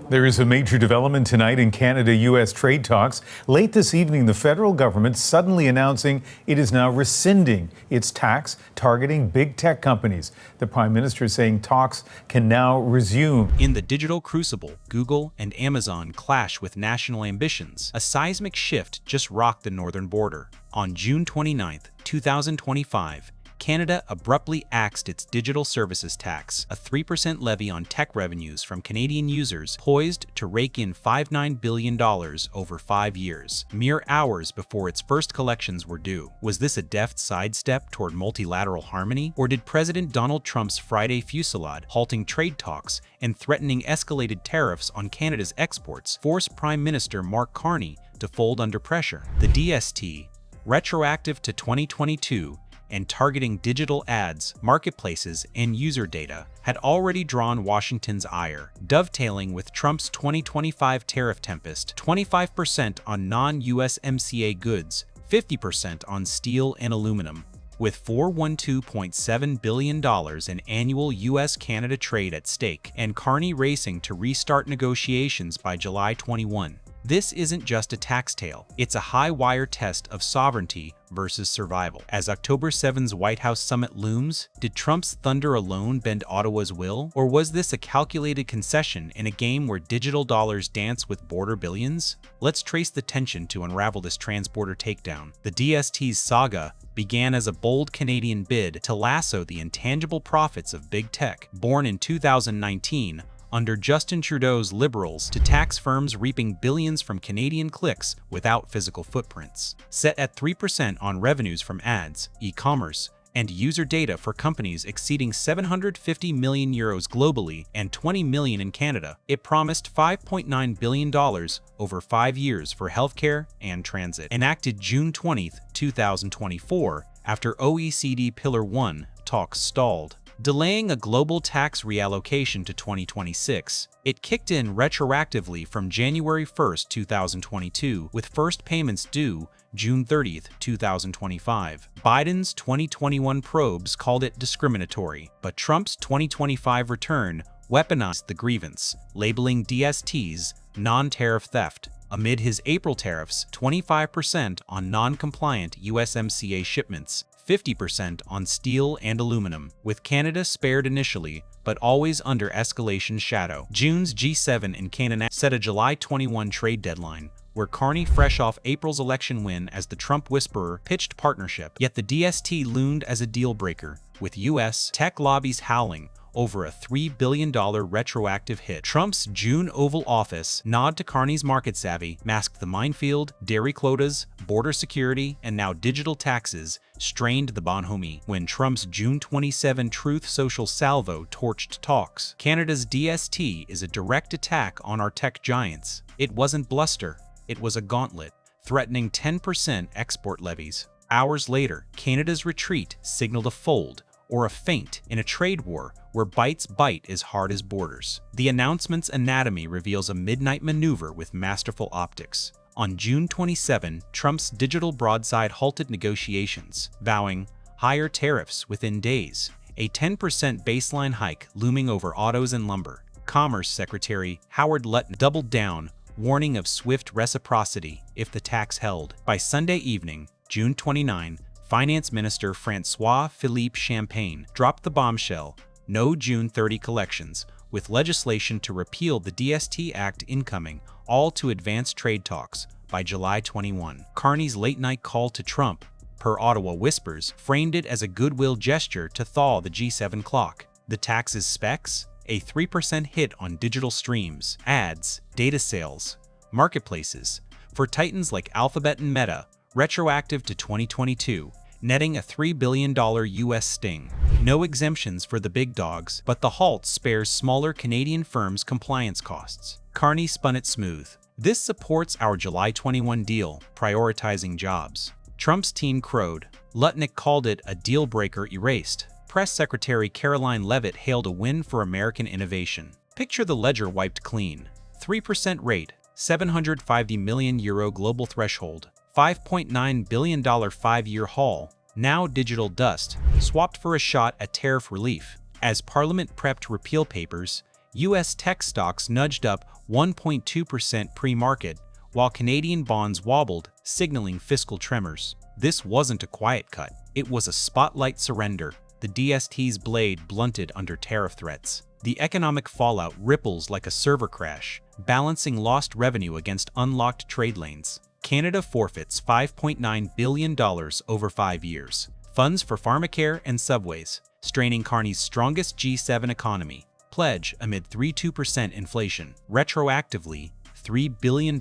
There is a major development tonight in Canada-U.S. trade talks. Late this evening, the federal government suddenly announcing it is now rescinding its tax targeting big tech companies. The Prime Minister is saying talks can now resume. In the digital crucible, Google and Amazon clash with national ambitions. A seismic shift just rocked the northern border. On June 29, 2025, Canada abruptly axed its digital services tax, a 3% levy on tech revenues from Canadian users poised to rake in $59 billion over 5 years, mere hours before its first collections were due. Was this a deft sidestep toward multilateral harmony, or did President Donald Trump's Friday fusillade, halting trade talks and threatening escalated tariffs on Canada's exports, force Prime Minister Mark Carney to fold under pressure? The DST, retroactive to 2022, and targeting digital ads, marketplaces, and user data, had already drawn Washington's ire, dovetailing with Trump's 2025 tariff tempest: 25% on non-USMCA goods, 50% on steel and aluminum. With $412.7 billion in annual U.S.-Canada trade at stake, and Carney racing to restart negotiations by July 21. This isn't just a tax tale, it's a high-wire test of sovereignty versus survival. As October 7's White House summit looms, did Trump's thunder alone bend Ottawa's will? Or was this a calculated concession in a game where digital dollars dance with border billions? Let's trace the tension to unravel this transborder takedown. The DST's saga began as a bold Canadian bid to lasso the intangible profits of big tech, born in 2019, under Justin Trudeau's Liberals, to tax firms reaping billions from Canadian clicks without physical footprints. Set at 3% on revenues from ads, e-commerce, and user data for companies exceeding €750 million globally and $20 million in Canada, it promised $5.9 billion over 5 years for healthcare and transit. Enacted June 20, 2024, after OECD Pillar 1 talks stalled, delaying a global tax reallocation to 2026, it kicked in retroactively from January 1, 2022, with first payments due June 30, 2025. Biden's 2021 probes called it discriminatory, but Trump's 2025 return weaponized the grievance, labeling DSTs non-tariff theft. Amid his April tariffs, 25% on non-compliant USMCA shipments, 50% on steel and aluminum, with Canada spared initially, but always under escalation's shadow. June's G7 in Canada set a July 21 trade deadline, where Carney, fresh off April's election win as the Trump whisperer, pitched partnership. Yet the DST loomed as a deal-breaker, with U.S. tech lobbies howling over a $3 billion retroactive hit. Trump's June Oval Office nod to Carney's market savvy masked the minefield. Dairy quotas, border security, and now digital taxes strained the bonhomie. When Trump's June 27 Truth Social salvo torched talks, Canada's DST is a direct attack on our tech giants. It wasn't bluster, it was a gauntlet, threatening 10% export levies. Hours later, Canada's retreat signaled a fold, or a feint, in a trade war where bites bite as hard as borders. The announcement's anatomy reveals a midnight maneuver with masterful optics. On June 27, Trump's digital broadside halted negotiations, vowing higher tariffs within days, a 10% baseline hike looming over autos and lumber. Commerce Secretary Howard Lutnick doubled down, warning of swift reciprocity if the tax held. By Sunday evening, June 29, Finance Minister François-Philippe Champagne dropped the bombshell: no June 30 collections, with legislation to repeal the DST Act incoming, all to advance trade talks by July 21. Carney's late-night call to Trump, per Ottawa whispers, framed it as a goodwill gesture to thaw the G7 clock. The tax's specs? A 3% hit on digital streams, ads, data sales, marketplaces, for titans like Alphabet and Meta, retroactive to 2022, netting a $3 billion U.S. sting. No exemptions for the big dogs, but the halt spares smaller Canadian firms' compliance costs. Carney spun it smooth. This supports our July 21 deal, prioritizing jobs. Trump's team crowed. Lutnick called it a deal-breaker erased. Press Secretary Caroline Leavitt hailed a win for American innovation. Picture the ledger wiped clean. 3% rate, €750 million global threshold, $5.9 billion 5-year haul, now digital dust, swapped for a shot at tariff relief. As Parliament prepped repeal papers, U.S. tech stocks nudged up 1.2% pre-market, while Canadian bonds wobbled, signaling fiscal tremors. This wasn't a quiet cut. It was a spotlight surrender. The DST's blade blunted under tariff threats. The economic fallout ripples like a server crash, balancing lost revenue against unlocked trade lanes. Canada forfeits $5.9 billion over 5 years. Funds for pharmacare and subways, straining Carney's strongest G7 economy. Pledge amid 3.2% inflation. Retroactively, $3 billion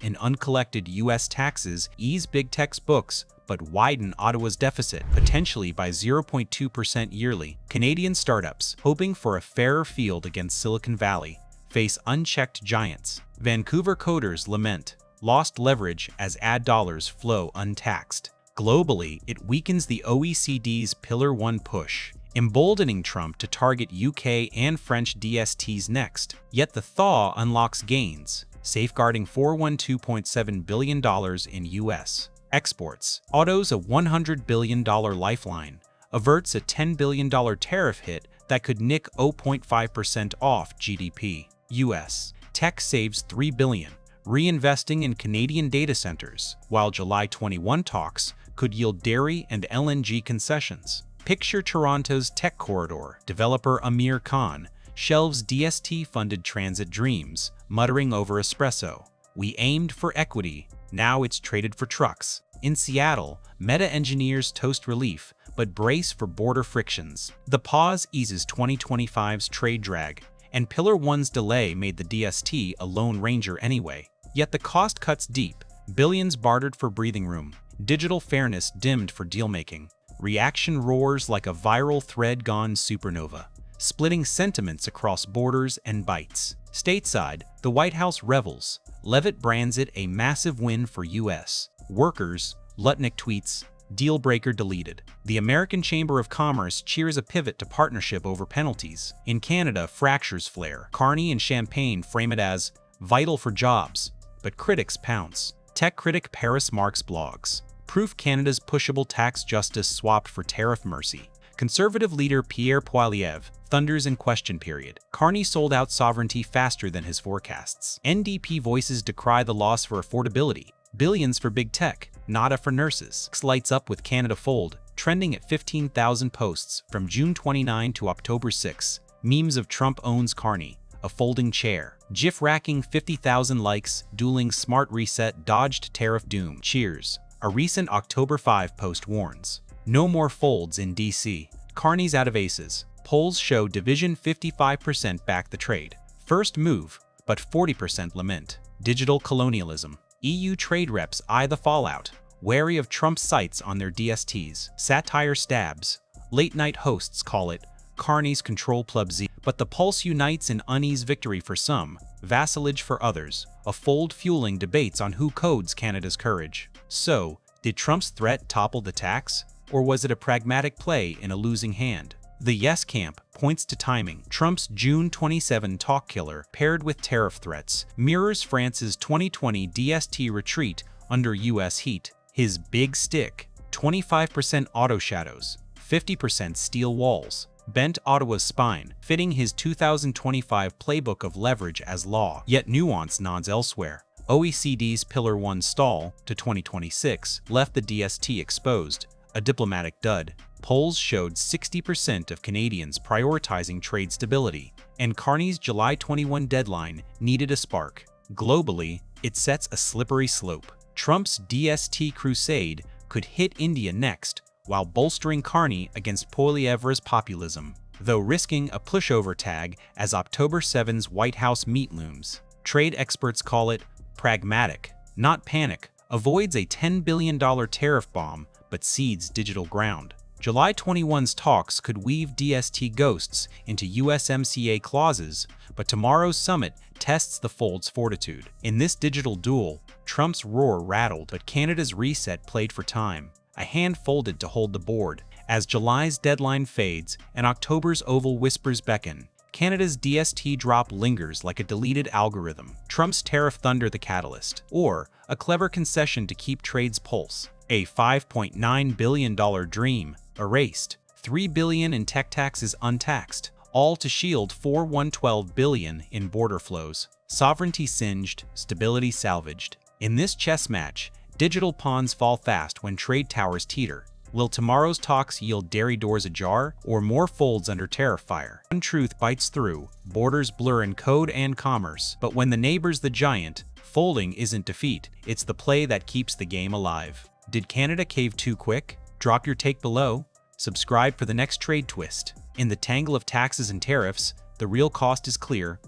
in uncollected U.S. taxes ease big tech's books, but widen Ottawa's deficit, potentially by 0.2% yearly. Canadian startups, hoping for a fairer field against Silicon Valley, face unchecked giants. Vancouver coders lament lost leverage as ad dollars flow untaxed. Globally, it weakens the OECD's Pillar 1 push, emboldening Trump to target UK and French DSTs next. Yet the thaw unlocks gains, safeguarding $412.7 billion in U.S. exports. Auto's a $100 billion lifeline, averts a $10 billion tariff hit that could nick 0.5% off GDP. U.S. tech saves $3 billion, reinvesting in Canadian data centers, while July 21 talks could yield dairy and LNG concessions. Picture Toronto's tech corridor. Developer Amir Khan shelves DST-funded transit dreams, muttering over espresso. "We aimed for equity, now it's traded for trucks." In Seattle, Meta engineers toast relief, but brace for border frictions. The pause eases 2025's trade drag, and Pillar 1's delay made the DST a lone ranger anyway. Yet the cost cuts deep, billions bartered for breathing room, digital fairness dimmed for dealmaking. Reaction roars like a viral thread gone supernova, splitting sentiments across borders and bites. Stateside, the White House revels. Leavitt brands it a massive win for U.S. workers. Lutnick tweets, "Deal breaker deleted." The American Chamber of Commerce cheers a pivot to partnership over penalties. In Canada, fractures flare. Carney and Champagne frame it as vital for jobs, but critics pounce. Tech critic Paris Marx blogs, "Proof Canada's pushable tax justice swapped for tariff mercy." Conservative leader Pierre Poilievre thunders in question period. Carney sold out sovereignty faster than his forecasts. NDP voices decry the loss for affordability. Billions for big tech, nada for nurses. Lights up with Canada Fold, trending at 15,000 posts from June 29 to October 6. Memes of Trump owns Carney, a folding chair. GIF racking 50,000 likes, dueling smart reset dodged tariff doom. Cheers. A recent October 5 post warns, "No more folds in DC." Carney's out of aces. Polls show Division 55% back the trade. First move, but 40% lament. Digital colonialism. EU trade reps eye the fallout, wary of Trump's sights on their DSTs. Satire stabs. Late-night hosts call it Carney's Control Club Z. But the pulse unites in unease victory for some, vassalage for others, a fold fueling debates on who codes Canada's courage. So, did Trump's threat topple the tax? Or was it a pragmatic play in a losing hand? The Yes camp points to timing. Trump's June 27 talk killer, paired with tariff threats, mirrors France's 2020 DST retreat under U.S. heat. His big stick, 25% auto shadows, 50% steel walls, bent Ottawa's spine, fitting his 2025 playbook of leverage as law. Yet nuance nods elsewhere. OECD's Pillar 1 stall to 2026 left the DST exposed, a diplomatic dud. Polls showed 60% of Canadians prioritizing trade stability, and Carney's July 21 deadline needed a spark. Globally, it sets a slippery slope. Trump's DST crusade could hit India next, while bolstering Carney against Poilievre's populism, though risking a pushover tag as October 7's White House meet looms. Trade experts call it pragmatic, not panic, avoids a $10 billion tariff bomb, but cedes digital ground. July 21's talks could weave DST ghosts into USMCA clauses, but tomorrow's summit tests the fold's fortitude. In this digital duel, Trump's roar rattled, but Canada's reset played for time. A hand folded to hold the board. As July's deadline fades and October's oval whispers beckon, Canada's DST drop lingers like a deleted algorithm. Trump's tariff thunder the catalyst, or a clever concession to keep trade's pulse. A $5.9 billion dream erased, $3 billion in tech taxes untaxed, all to shield $412 billion in border flows. Sovereignty singed, stability salvaged. In this chess match, digital pawns fall fast when trade towers teeter. Will tomorrow's talks yield dairy doors ajar or more folds under tariff fire? One truth bites through, borders blur in code and commerce. But when the neighbor's the giant, folding isn't defeat, it's the play that keeps the game alive. Did Canada cave too quick? Drop your take below. Subscribe for the next trade twist. In the tangle of taxes and tariffs, the real cost is clear.